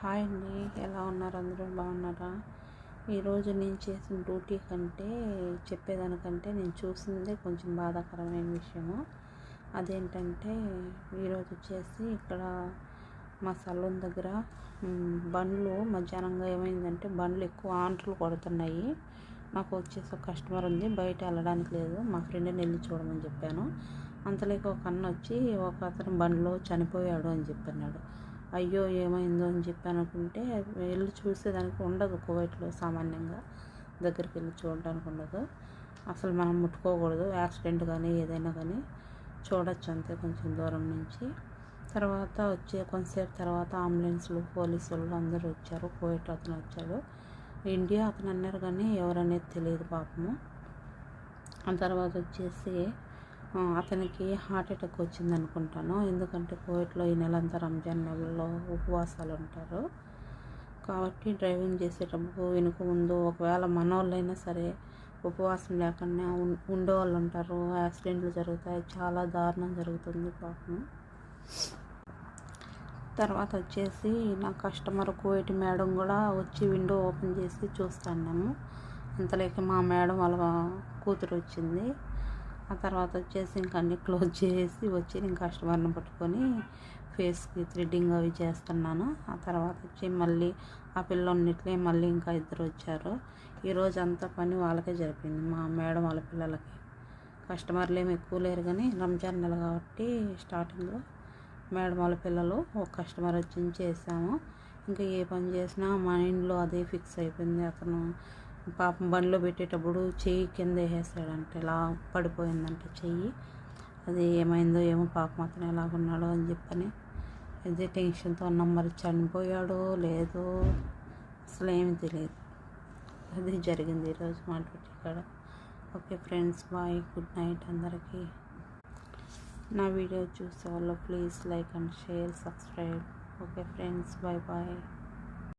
Hi అండి, ఎలా ఉన్నారు? అందరూ బాగున్నారా? ఈరోజు నేను చేసిన డ్యూటీ కంటే చెప్పేదానికంటే నేను చూసిందే కొంచెం బాధాకరమైన విషయము. అదేంటంటే ఈరోజు వచ్చేసి ఇక్కడ మా సలూన్ దగ్గర బండ్లు మధ్యాహ్నంగా ఏమైందంటే బండ్లు ఎక్కువ ఆంటర్లు కొడుతున్నాయి. నాకు వచ్చేసి ఒక కస్టమర్ ఉంది, బయట వెళ్ళడానికి లేదు. మా ఫ్రెండ్ని వెళ్ళి చూడమని చెప్పాను. అంతలోకి ఒక అన్న వచ్చి ఒక అతను బండిలో చనిపోయాడు అని చెప్పన్నాడు. అయ్యో ఏమైందో అని చెప్పి అనుకుంటే వెళ్ళి చూసేదానికి ఉండదు. కువైట్లో సామాన్యంగా దగ్గరికి వెళ్ళి చూడడానికి ఉండదు. అసలు మనం ముట్టుకోకూడదు. యాక్సిడెంట్ కానీ ఏదైనా కానీ చూడొచ్చు అంతే కొంచెం దూరం నుంచి. తర్వాత కొంతసేపు తర్వాత అంబులెన్స్లు పోలీసు వాళ్ళు అందరూ వచ్చారు. కువైట్ అతను వచ్చాడు, ఇండియా అతను అన్నారు కానీ ఎవరనేది తెలియదు పాపము. ఆ తర్వాత వచ్చేసి అతనికి హార్ట్ అటాక్ వచ్చింది అనుకుంటాను. ఎందుకంటే కువైట్లో ఈ నెలంతా రంజాన్ నెలలో ఉపవాసాలు ఉంటారు కాబట్టి డ్రైవింగ్ చేసేటప్పుడు వెనుక ముందు ఒకవేళ మన వాళ్ళైనా సరే ఉపవాసం లేకుండా ఉండేవాళ్ళు ఉంటారు. యాక్సిడెంట్లు జరుగుతాయి, చాలా దారుణం జరుగుతుంది పాపం. తర్వాత వచ్చేసి నా కస్టమర్ కువైట్ మేడం కూడా వచ్చి విండో ఓపెన్ చేసి చూస్తున్నాము. అంతలోకి మా మేడం వాళ్ళ కూతురు వచ్చింది. ఆ తర్వాత వచ్చేసి ఇంక అన్నీ క్లోజ్ చేసి వచ్చి నేను కస్టమర్ని పట్టుకొని ఫేస్కి థ్రెడ్డింగ్ అవి చేస్తున్నాను. ఆ తర్వాత వచ్చి మళ్ళీ ఆ పిల్లన్నిట్లే మళ్ళీ ఇంకా ఇద్దరు వచ్చారు. ఈరోజు అంతా పని వాళ్ళకే జరిపింది, మా మేడం వాళ్ళ పిల్లలకి. కస్టమర్లు ఏమి ఎక్కువ లేరు కానీ రంజాన్ నెల కాబట్టి స్టార్టింగ్లో మేడం వాళ్ళ పిల్లలు ఒక కస్టమర్ వచ్చి చేసాము. ఇంకా ఏ పని చేసినా మైండ్లో అదే ఫిక్స్ అయిపోయింది. అతను పాపం బండిలో పెట్టేటప్పుడు చెయ్యి కింద వేసేసాడంటే ఇలా పడిపోయిందంట చెయ్యి. అది ఏమైందో ఏమో పాపం అతను ఎలాగున్నాడో అని చెప్పని అదే టెన్షన్తో ఉన్నాం. మరి చనిపోయాడో లేదో అసలు ఏమి తెలియదు. అది జరిగింది ఈరోజు మా డ్యూటీ కాడ. Okay friends, bye, good night అందరికీ. నా వీడియో చూసే వాళ్ళు please like and share, subscribe. Okay friends, bye bye.